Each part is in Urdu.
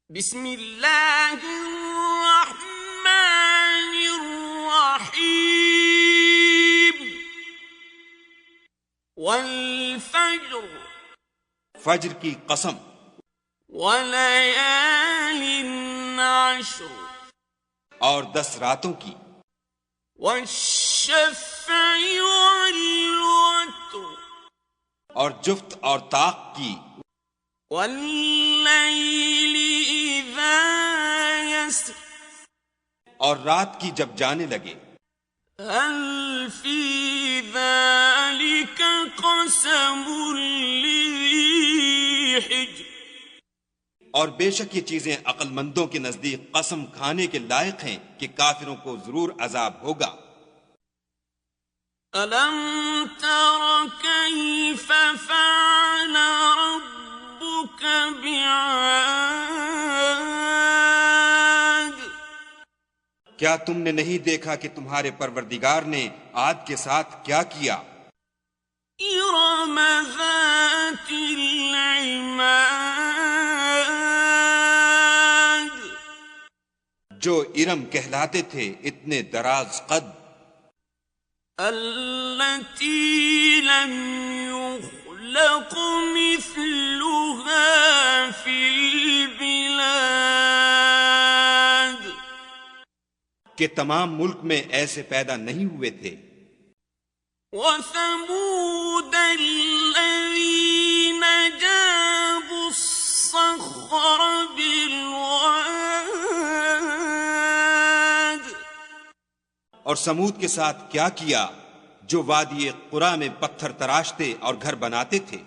بسم اللہ الرحمن الرحیم والفجر فجر کی قسم، ولیال عشر اور 10 راتوں کی، والشفع والوتر اور جفت اور طاق کی، واللیل اذا یسر اور رات کی جب جانے لگے۔ هل فی ذلک قسم لذی حجر اور بے شک یہ چیزیں عقل مندوں کے نزدیک قسم کھانے کے لائق ہیں کہ کافروں کو ضرور عذاب ہوگا۔ أَلَمْ تَرَ كَيْفَ فَعَلَ رَبُّكَ بِعَادٍ کیا تم نے نہیں دیکھا کہ تمہارے پروردگار نے عاد کے ساتھ کیا کیا؟ إِرَمَ ذَاتِ الْعِمَادِ جو ارم کہلاتے تھے اتنے دراز قد، التي لم يخلق مثلها في البلاد کہ تمام ملک میں ایسے پیدا نہیں ہوئے تھے۔ وثمود الذين جابوا الصخر بالواد اور سمود کے ساتھ کیا کیا جو وادی قرا میں پتھر تراشتے اور گھر بناتے تھے۔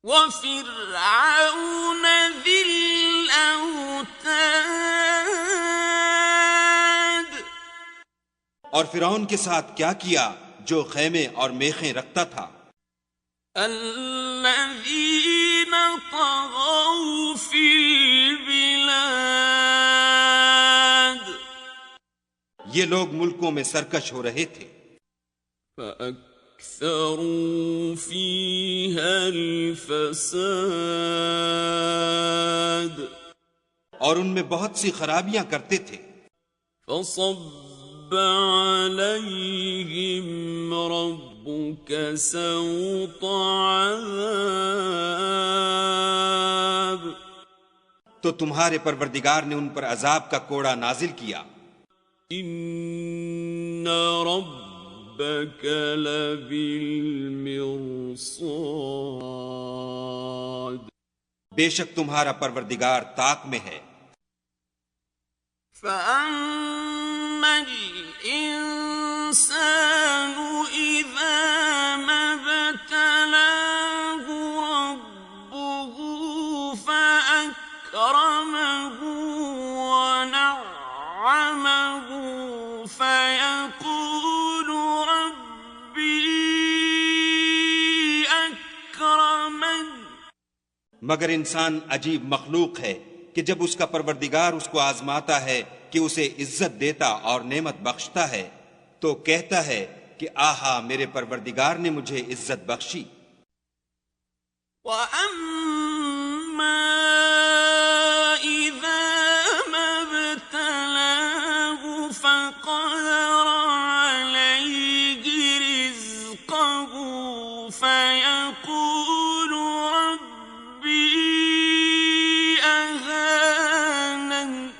وفرعون ذی الاوتاد اور فرعون کے ساتھ کیا کیا جو خیمے اور میخیں رکھتا تھا۔ الذین طغوا فی البلاد یہ لوگ ملکوں میں سرکش ہو رہے تھے۔ فَأَكْثَرُوا فِيهَا الْفَسَادَ اور ان میں بہت سی خرابیاں کرتے تھے۔ فَصَبَّ عَلَيْهِمْ رَبُّكَ سَوْطَ عَذَابٍ تو تمہارے پروردگار نے ان پر عذاب کا کوڑا نازل کیا۔ ان ربک لبالمرصاد بے شک تمہارا پروردگار طاق میں ہے۔ فَأَمَّا الْإِنسَانُ إِذَا مَا ابْتَلَاهُ رَبُّهُ فَأَكْرَمَهُ وَنَعَّمَهُ فَيَقُولُ رَبِّي أَكْرَمَنِ مگر انسان عجیب مخلوق ہے کہ جب اس کا پروردگار اس کو آزماتا ہے کہ اسے عزت دیتا اور نعمت بخشتا ہے تو کہتا ہے کہ آہا میرے پروردگار نے مجھے عزت بخشی۔ وَأَمَّا إِذَا مَا ابْتَلَاهُ فَقَدَرَ عَلَيْهِ رِزْقَهُ فَيَقُولُ رَبِّي أَهَانَنِ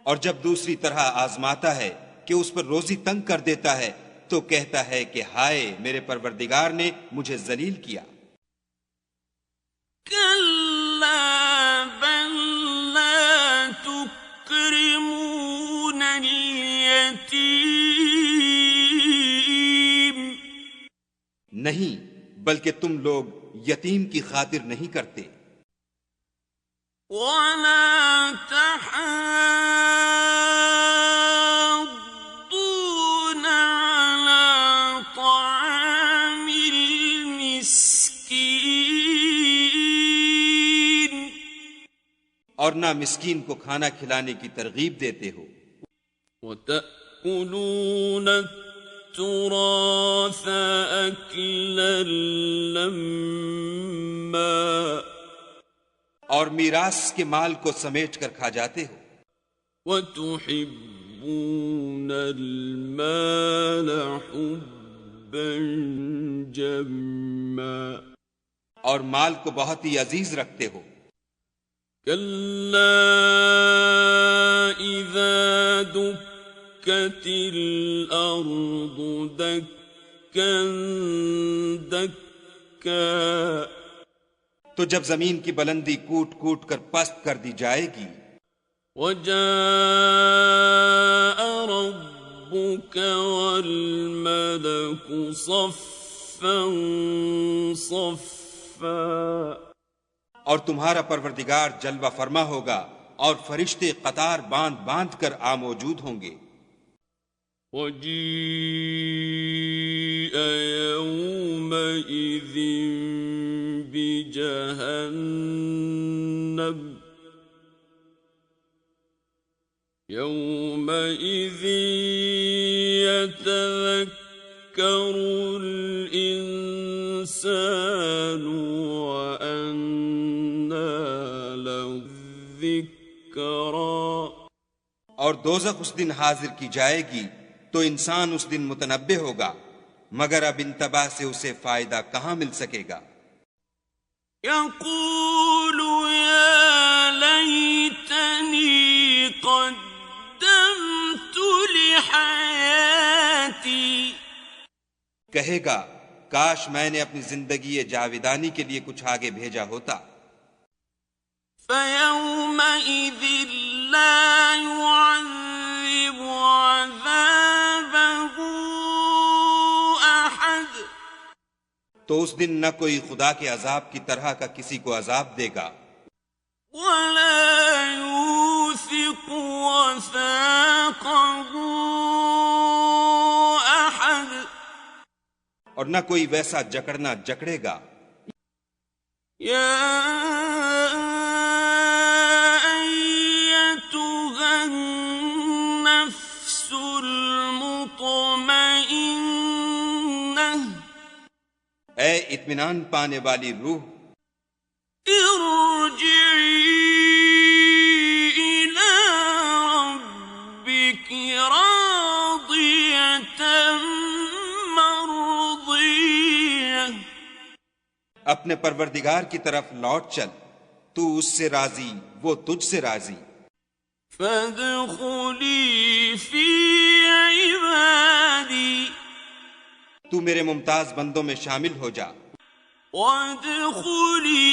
اور جب دوسری طرح آزماتا ہے کہ اس پر روزی تنگ کر دیتا ہے تو کہتا ہے کہ ہائے میرے پروردگار نے مجھے ذلیل کیا۔ كَلَّا بَل لَّا تُكْرِمُونَ الْيَتِيمَ نہیں بلکہ تم لوگ یتیم کی خاطر نہیں کرتے۔ وَلَا تَحَاضُّونَ عَلَىٰ طَعَامِ الْمِسْكِينِ اور نہ مسکین کو کھانا کھلانے کی ترغیب دیتے ہو۔ وَتَأْكُلُونَ التُّرَاثَ أَكْلًا لَمًّا اور میراث کے مال کو سمیٹ کر کھا جاتے ہو. وَتُحِبُّونَ الْمَالَ حُبًّا جَمًّا اور مال کو بہت ہی عزیز رکھتے ہو. كَلَّا إِذَا دُكَّتِ الْأَرْضُ دَكًّا دَكًّا تو جب زمین کی بلندی کوٹ کوٹ کر پست کر دی جائے گی. وَجَاءَ رَبُّكَ وَالْمَلَكُ صَفًّا صَفًّا اور تمہارا پروردگار جلوہ فرما ہوگا اور فرشتے قطار باندھ باندھ کر موجود ہوں گے. وَجِيءَ يَوْمَئِذٍ بِجَهَنَّمَ يَوْمَئِذٍ يَتَذَكَّرُ الْإِنسَانُ وَأَنَّى لَهُ الذِّكْرَى اور دوزخ اس دن حاضر کی جائے گی تو انسان اس دن متنبہ ہوگا، مگر اب انتباہ سے اسے فائدہ کہاں مل سکے گا. يَقُولُ يَا لَيْتَنِي قَدَّمْتُ لِحَيَاتِي کہے گا کاش میں نے اپنی زندگی جاویدانی کے لیے کچھ آگے بھیجا ہوتا. فَيَوْمَئِذٍ لَا يُعَذِّبُ عَذَابَهُ أَحَدٌ تو اس دن نہ کوئی خدا کے عذاب کی طرح کا کسی کو عذاب دے گا، وَلَا يُوثِقُ وَثَاقَهُ أَحَدٌ اور نہ کوئی ویسا جکڑنا جکڑے گا. يَا أَيَّتُهَا النَّفْسُ الْمُطْمَئِنَّةُ اے اطمینان پانے والی روح، ارجعی إِلَى رَبِّكِ رَاضِيَةً مَرْضِيَّةً اپنے پروردگار کی طرف لوٹ چل، تو اس سے راضی وہ تجھ سے راضی. فَادْخُلِي فِي عِبَادِي تو میرے ممتاز بندوں میں شامل ہو جا، وَادْخُلِي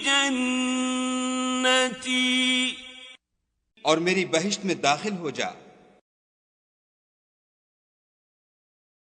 جَنَّتِي اور میری بہشت میں داخل ہو جا.